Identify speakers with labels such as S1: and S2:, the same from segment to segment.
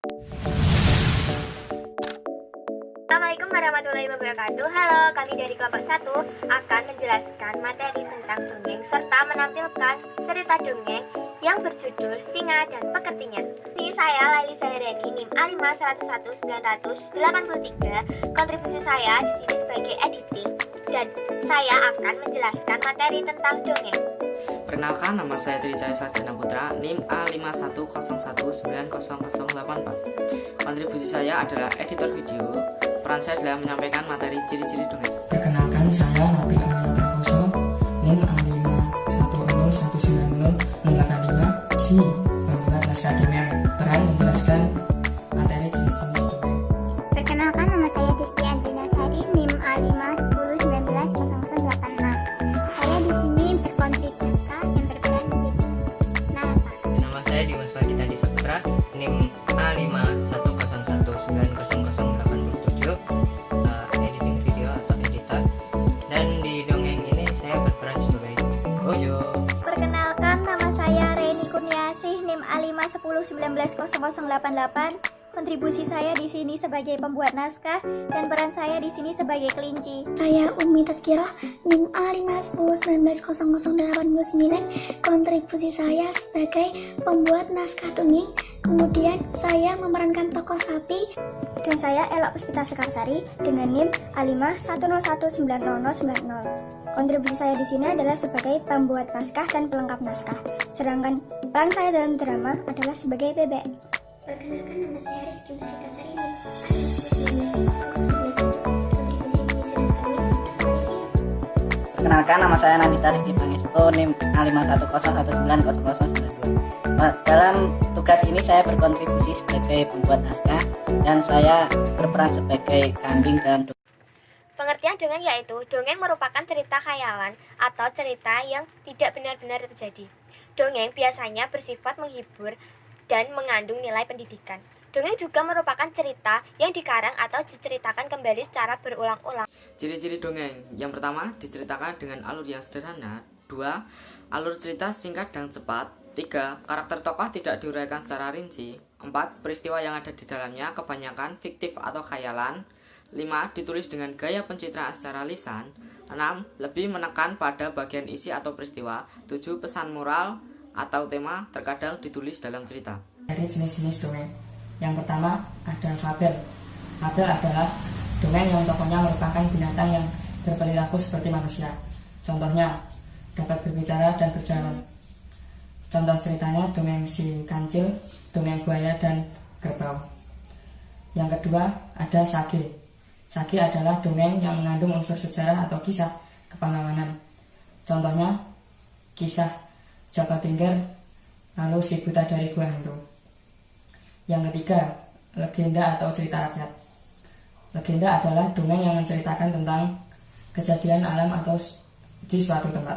S1: Assalamualaikum warahmatullahi wabarakatuh. Halo, kami dari kelompok 1 akan menjelaskan materi tentang dongeng serta menampilkan cerita dongeng yang berjudul Singa dan Pekertinya. Ini saya Laili Zahrani, NIM A5119883. Kontribusi saya di sini sebagai editing dan saya akan menjelaskan materi tentang dongeng.
S2: Perkenalkan, nama saya Tri Cahya Sarjana Putra, NIM A510190084. Kontribusi saya adalah editor video. Peran saya adalah menyampaikan materi ciri-ciri dongeng.
S3: Perkenalkan, saya Nabi Amelia Prakoso, NIM A5119085 si membuat naskah dongeng. Peran menjelaskan materi jenis-jenis dongeng.
S4: Perkenalkan, nama saya Desti Andrina Sari, NIM A510190086. Saya di sini berkontribusi yang berperan menjadi narator.
S5: Nama saya Dimas Faditadi Saputra, NIM A510190087, editing video atau editor. Dan di dongeng ini saya berperan sebagai Gojo.
S1: Perkenalkan, nama saya Reni Kurniasih, NIM A510190088. Kontribusi saya di sini sebagai pembuat naskah dan peran saya di sini sebagai kelinci.
S4: Saya Umi Tadkiroh, NIM A510190089. Kontribusi saya sebagai pembuat naskah dongeng. Kemudian saya memerankan tokoh sapi. Dan saya Ella Puspita Sekarsari dengan NIM A510190090. Kontribusi saya di sini adalah sebagai pembuat naskah dan pelengkap naskah. Sedangkan peran saya dalam drama adalah sebagai bebek. Perkenalkan, nama saya Rizky Musrika Sari, NIM A510190011. Kontribusi menyusun kami sampai sini.
S5: Perkenalkan, nama saya Nandita Rizky Pangestu, NIM A510190092. Dalam tugas ini saya berkontribusi sebagai pembuat naskah dan saya berperan sebagai kambing dalam
S1: Pengertian dongeng yaitu dongeng merupakan cerita khayalan atau cerita yang tidak benar-benar terjadi. Dongeng biasanya bersifat menghibur dan mengandung nilai pendidikan. Dongeng juga merupakan cerita yang dikarang atau diceritakan kembali secara berulang-ulang.
S2: Ciri-ciri dongeng. Yang pertama, diceritakan dengan alur yang sederhana. 2. Alur cerita singkat dan cepat. 3. Karakter tokoh tidak diuraikan secara rinci. 4. Peristiwa yang ada di dalamnya kebanyakan fiktif atau khayalan. 5. Ditulis dengan gaya pencitraan secara lisan. 6. Lebih menekan pada bagian isi atau peristiwa. 7. Pesan moral atau tema terkadang ditulis dalam cerita.
S3: Dari jenis-jenis dongeng. Yang pertama ada fabel. Fabel adalah dongeng yang tokohnya merupakan binatang yang berperilaku seperti manusia. Contohnya dapat berbicara dan berjalan. Contoh ceritanya dongeng si kancil, dongeng buaya dan kerbau. Yang kedua ada sage. Sage adalah dongeng yang mengandung unsur sejarah atau kisah kepahlawanan. Contohnya kisah Jaka Tingkir lalu si buta dari gua hantu. Yang ketiga, legenda atau cerita rakyat. Legenda adalah dongeng yang menceritakan tentang kejadian alam atau di suatu tempat.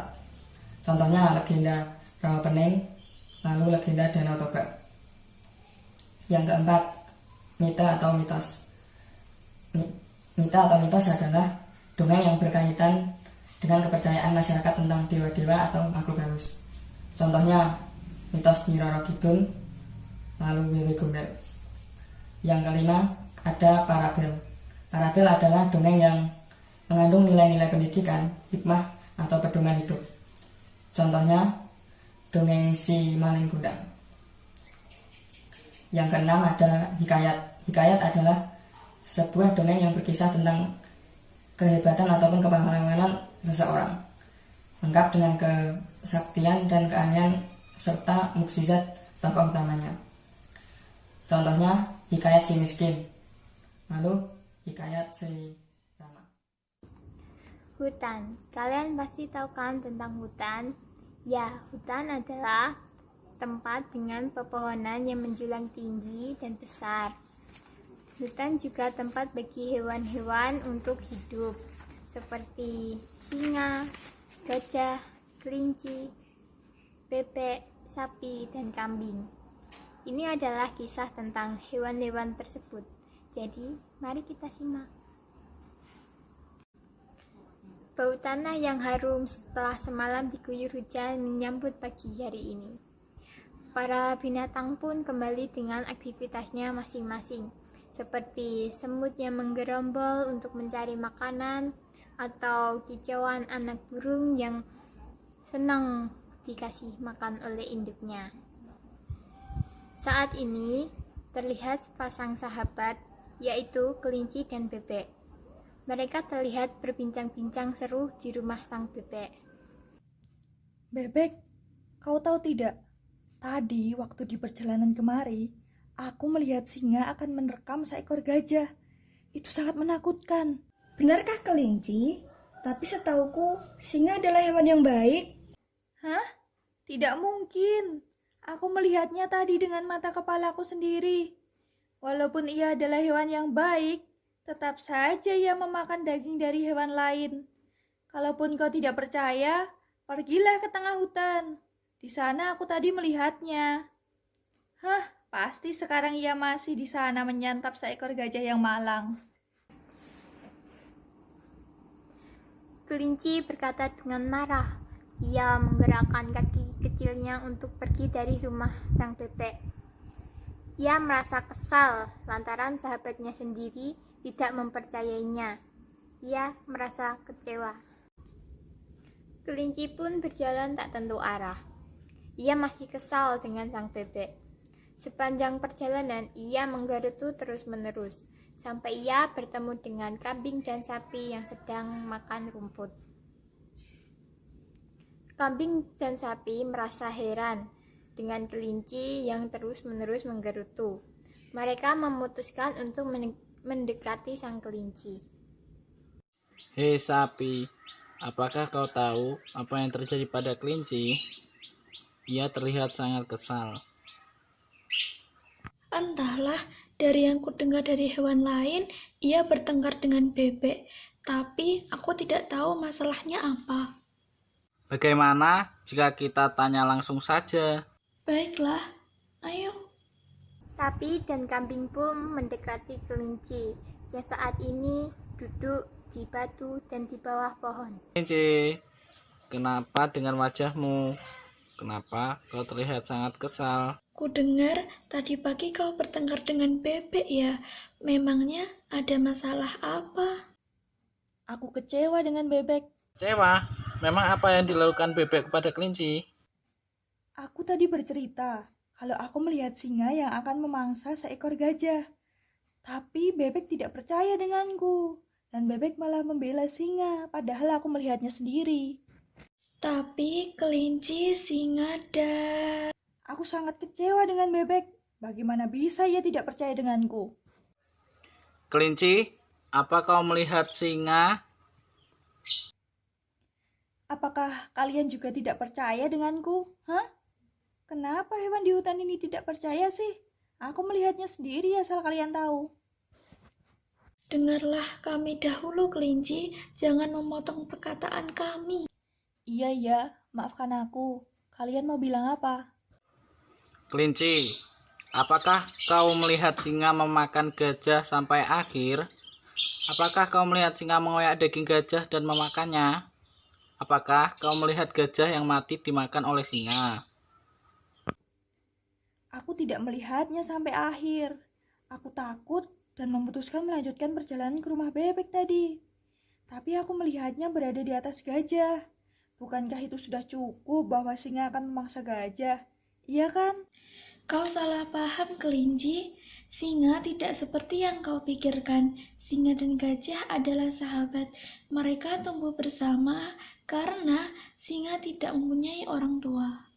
S3: Contohnya legenda Rawapening, lalu legenda Danau Toba. Yang keempat, mite atau mitos. Mite atau mitos adalah dongeng yang berkaitan dengan kepercayaan masyarakat tentang dewa-dewa atau makhluk halus. Contohnya mitos Nyi Roro Kidul, lalu Wewe Gombel. Yang kelima ada parabel. Parabel adalah dongeng yang mengandung nilai-nilai pendidikan, hikmah atau pedoman hidup. Contohnya dongeng si Maling Kundang. Yang keenam ada hikayat. Hikayat adalah sebuah dongeng yang berkisah tentang kehebatan ataupun kepahlawanan seseorang, lengkap dengan kesaktian dan keahlian serta mukjizat tokoh utamanya. Contohnya hikayat si miskin, lalu hikayat si Rama.
S4: Hutan. Kalian pasti tahu kan tentang hutan? Ya, hutan adalah tempat dengan pepohonan yang menjulang tinggi dan besar. Hutan juga tempat bagi hewan-hewan untuk hidup, seperti singa, gajah, kelinci, bebek, sapi, dan kambing. Ini adalah kisah tentang hewan-hewan tersebut. Jadi, mari kita simak. Bau tanah yang harum setelah semalam diguyur hujan menyambut pagi hari ini. Para binatang pun kembali dengan aktivitasnya masing-masing, seperti semut yang menggerombol untuk mencari makanan, atau kicauan anak burung yang senang dikasih makan oleh induknya. Saat ini terlihat sepasang sahabat, yaitu kelinci dan bebek. Mereka terlihat berbincang-bincang seru di rumah sang bebek.
S6: Bebek, kau tahu tidak? Tadi waktu di perjalanan kemari, aku melihat singa akan menerkam seekor gajah. Itu sangat menakutkan.
S7: Benarkah kelinci? Tapi setauku, singa adalah hewan yang baik.
S6: Hah? Tidak mungkin. Aku melihatnya tadi dengan mata kepalaku sendiri. Walaupun ia adalah hewan yang baik, tetap saja ia memakan daging dari hewan lain. Kalaupun kau tidak percaya, pergilah ke tengah hutan. Di sana aku tadi melihatnya. Hah, pasti sekarang ia masih di sana menyantap seekor gajah yang malang.
S4: Kelinci berkata dengan marah. Ia menggerakkan kaki kecilnya untuk pergi dari rumah sang bebek. Ia merasa kesal lantaran sahabatnya sendiri tidak mempercayainya. Ia merasa kecewa. Kelinci pun berjalan tak tentu arah. Ia masih kesal dengan sang bebek. Sepanjang perjalanan, ia menggerutu terus-menerus, sampai ia bertemu dengan kambing dan sapi yang sedang makan rumput. Kambing dan sapi merasa heran dengan kelinci yang terus-menerus menggerutu. Mereka memutuskan untuk mendekati sang kelinci.
S8: Hei sapi, apakah kau tahu apa yang terjadi pada kelinci? Ia terlihat sangat kesal.
S9: Entahlah, dari yang kudengar dari hewan lain, ia bertengkar dengan bebek, tapi aku tidak tahu masalahnya apa.
S8: Bagaimana jika kita tanya langsung saja?
S9: Baiklah, ayo.
S4: Sapi dan kambing pun mendekati kelinci yang saat ini duduk di batu dan di bawah pohon.
S8: Kelinci, kenapa dengan wajahmu? Kenapa kau terlihat sangat kesal?
S9: Kudengar tadi pagi kau bertengkar dengan bebek ya. Memangnya ada masalah apa?
S6: Aku kecewa dengan bebek.
S8: Kecewa? Memang apa yang dilakukan bebek kepada kelinci?
S6: Aku tadi bercerita kalau aku melihat singa yang akan memangsa seekor gajah. Tapi bebek tidak percaya denganku. Dan bebek malah membela singa, padahal aku melihatnya sendiri.
S9: Tapi kelinci, singa, dan...
S6: Aku sangat kecewa dengan bebek. Bagaimana bisa ia tidak percaya denganku?
S8: Kelinci, apa kau melihat singa?
S6: Apakah kalian juga tidak percaya denganku? Hah? Kenapa hewan di hutan ini tidak percaya sih? Aku melihatnya sendiri asal kalian tahu.
S9: Dengarlah kami dahulu, kelinci. Jangan memotong perkataan kami.
S6: Iya, maafkan aku. Kalian mau bilang apa?
S8: Kelinci, apakah kau melihat singa memakan gajah sampai akhir? Apakah kau melihat singa mengoyak daging gajah dan memakannya? Apakah kau melihat gajah yang mati dimakan oleh singa?
S6: Aku tidak melihatnya sampai akhir. Aku takut dan memutuskan melanjutkan perjalanan ke rumah bebek tadi. Tapi aku melihatnya berada di atas gajah. Bukankah itu sudah cukup bahwa singa akan memangsa gajah? Iya kan?
S9: Kau salah paham, kelinci. Singa tidak seperti yang kau pikirkan. Singa dan gajah adalah sahabat. Mereka tumbuh bersama karena singa tidak mempunyai orang tua.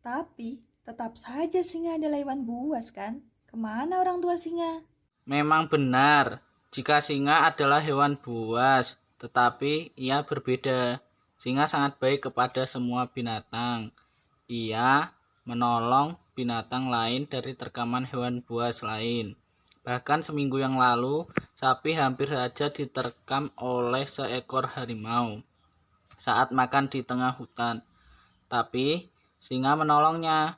S6: Tapi tetap saja singa adalah hewan buas kan? Kemana orang tua singa?
S8: Memang benar, jika singa adalah hewan buas, tetapi ia berbeda. Singa sangat baik kepada semua binatang. Ia menolong binatang lain dari terkaman hewan buas lain. Bahkan seminggu yang lalu, sapi hampir saja diterkam oleh seekor harimau saat makan di tengah hutan. Tapi singa menolongnya.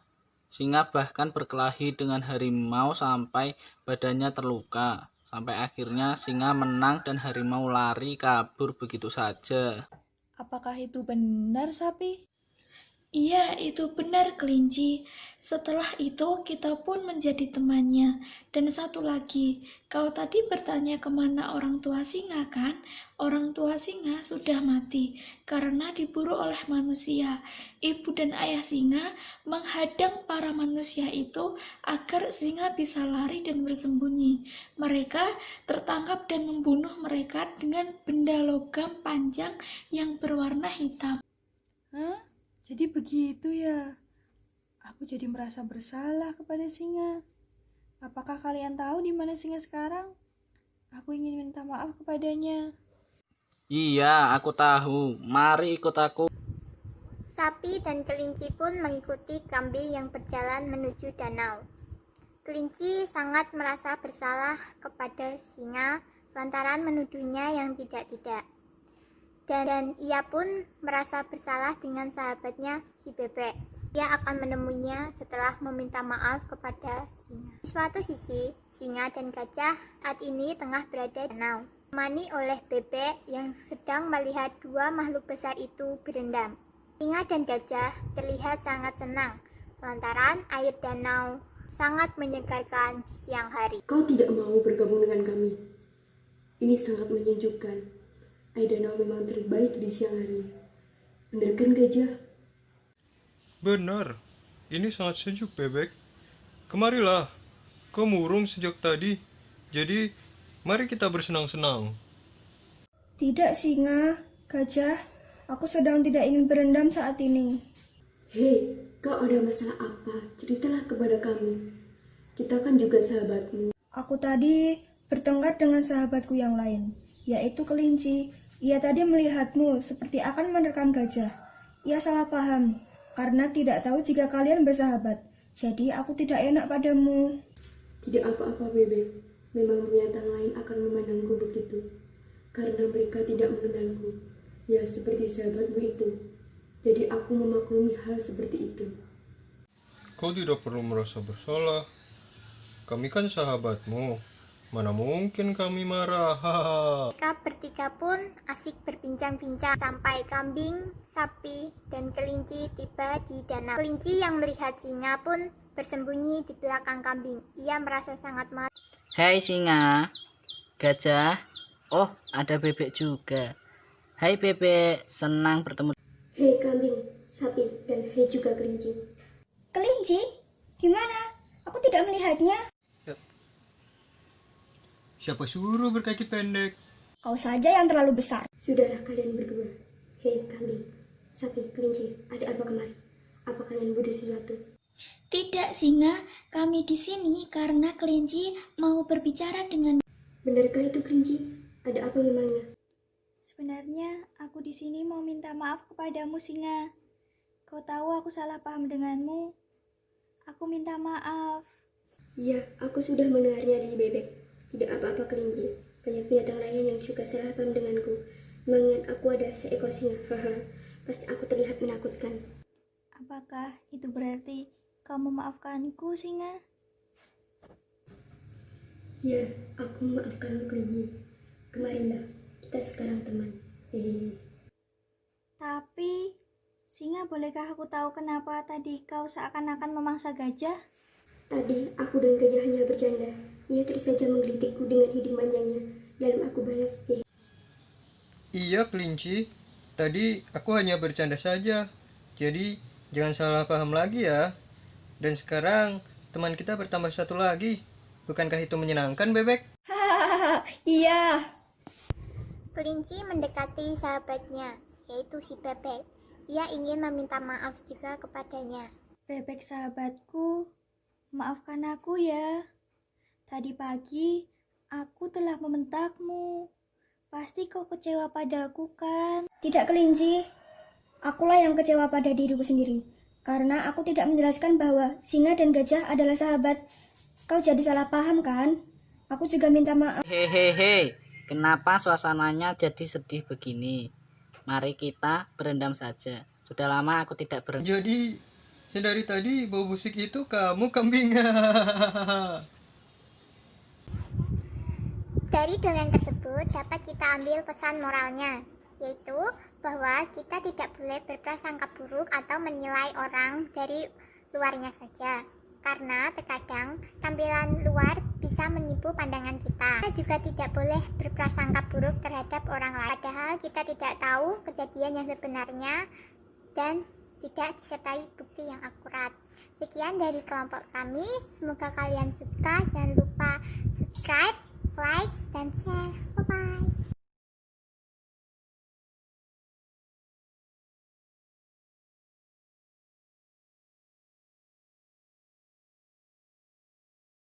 S8: Singa bahkan berkelahi dengan harimau sampai badannya terluka. Sampai akhirnya singa menang dan harimau lari kabur begitu saja.
S6: Apakah itu benar, sapi?
S9: Iya, itu benar kelinci. Setelah itu kita pun menjadi temannya. Dan satu lagi, kau tadi bertanya kemana orang tua singa kan? Orang tua singa sudah mati karena diburu oleh manusia. Ibu dan ayah singa menghadang para manusia itu agar singa bisa lari dan bersembunyi. Mereka tertangkap dan membunuh mereka dengan benda logam panjang yang berwarna hitam.
S6: Hah? Jadi begitu ya? Aku jadi merasa bersalah kepada singa. Apakah kalian tahu di mana singa sekarang? Aku ingin minta maaf kepadanya.
S8: Iya, aku tahu. Mari ikut aku.
S4: Sapi dan kelinci pun mengikuti kambing yang berjalan menuju danau. Kelinci sangat merasa bersalah kepada singa lantaran menuduhnya yang tidak-tidak. Dan ia pun merasa bersalah dengan sahabatnya si bebek. Ia akan menemuinya setelah meminta maaf kepada singa. Di suatu sisi, singa dan gajah saat ini tengah berada di danau, ditemani oleh bebek yang sedang melihat dua makhluk besar itu berendam. Singa dan gajah terlihat sangat senang lantaran air danau sangat menyegarkan di siang hari.
S10: Kau tidak mau bergabung dengan kami. Ini sangat menyejukkan. Air danau memang terbaik di siang hari. Benar kan gajah?
S11: Benar. Ini sangat sejuk, bebek. Kemarilah. Kau murung sejak tadi. Jadi, mari kita bersenang-senang.
S7: Tidak, singa, gajah. Aku sedang tidak ingin berendam saat ini.
S10: Hei, kau ada masalah apa? Ceritalah kepada kami. Kita kan juga sahabatmu.
S7: Aku tadi bertengkar dengan sahabatku yang lain, yaitu kelinci. Ia tadi melihatmu seperti akan menerkam gajah. Ia salah paham, karena tidak tahu jika kalian bersahabat. Jadi aku tidak enak padamu.
S10: Tidak apa-apa, bebek. Memang binatang lain akan memandangku begitu. Karena mereka tidak mengenalku. Ya, seperti sahabatmu itu. Jadi aku memaklumi hal seperti itu.
S11: Kau tidak perlu merasa bersalah. Kami kan sahabatmu. Mana mungkin kami marah.
S4: Mereka bertiga pun asik berbincang-bincang sampai kambing, sapi, dan kelinci tiba di danau. Kelinci yang melihat singa pun bersembunyi di belakang kambing. Ia merasa sangat marah.
S12: Hai singa, gajah, oh ada bebek juga. Hai bebek, senang bertemu.
S10: Hei kambing, sapi, dan hei juga kelinci.
S7: Kelinci? Di mana? Aku tidak melihatnya.
S11: Siapa suruh berkaki pendek?
S7: Kau saja yang terlalu besar.
S10: Sudahlah kalian berdua. Hei kambing, sapi, kelinci, ada apa kemari? Apa kalian butuh sesuatu?
S9: Tidak, singa. Kami di sini karena kelinci mau berbicara dengan...
S10: Benarkah itu kelinci? Ada apa memangnya?
S6: Sebenarnya aku di sini mau minta maaf kepadamu, singa. Kau tahu aku salah paham denganmu. Aku minta maaf.
S10: Iya, aku sudah mendengarnya dari bebek. Tidak apa-apa kelinci. Banyak binatang lain yang juga salah paham denganku. Mengingat aku ada seekor singa. Haha, pasti aku terlihat menakutkan.
S6: Apakah itu berarti kau memaafkanku, singa?
S10: Ya, aku memaafkanmu kelinci. Kemarilah, kita sekarang teman. Hehehe.
S6: Tapi, singa, bolehkah aku tahu kenapa tadi kau seakan-akan memangsa gajah?
S10: Tadi aku dan gajah hanya bercanda. Ia terus saja menggelitikku dengan hidung panjangnya. Lalu aku balas, hehehe.
S11: Iya kelinci, tadi aku hanya bercanda saja. Jadi jangan salah paham lagi ya. Dan sekarang teman kita bertambah satu lagi. Bukankah itu menyenangkan, bebek?
S7: Hahaha, iya.
S4: Kelinci mendekati sahabatnya, yaitu si bebek. Ia ingin meminta maaf juga kepadanya.
S6: Bebek sahabatku, maafkan aku ya. Tadi pagi aku telah membentakmu. Pasti kau kecewa padaku kan?
S7: Tidak kelinci. Akulah yang kecewa pada diriku sendiri. Karena aku tidak menjelaskan bahwa singa dan gajah adalah sahabat. Kau jadi salah paham kan? Aku juga minta maaf.
S12: Hehehe, kenapa suasananya jadi sedih begini? Mari kita berendam saja. Sudah lama aku tidak berendam.
S11: Jadi dari tadi bau busuk itu kamu kambing.
S4: Dari dongeng tersebut dapat kita ambil pesan moralnya, yaitu bahwa kita tidak boleh berprasangka buruk atau menilai orang dari luarnya saja. Karena terkadang tampilan luar bisa menipu pandangan kita. Kita juga tidak boleh berprasangka buruk terhadap orang lain, padahal kita tidak tahu kejadian yang sebenarnya dan tidak disertai bukti yang akurat. Sekian dari kelompok kami, semoga kalian suka. Jangan lupa subscribe, like, dan share. Bye-bye.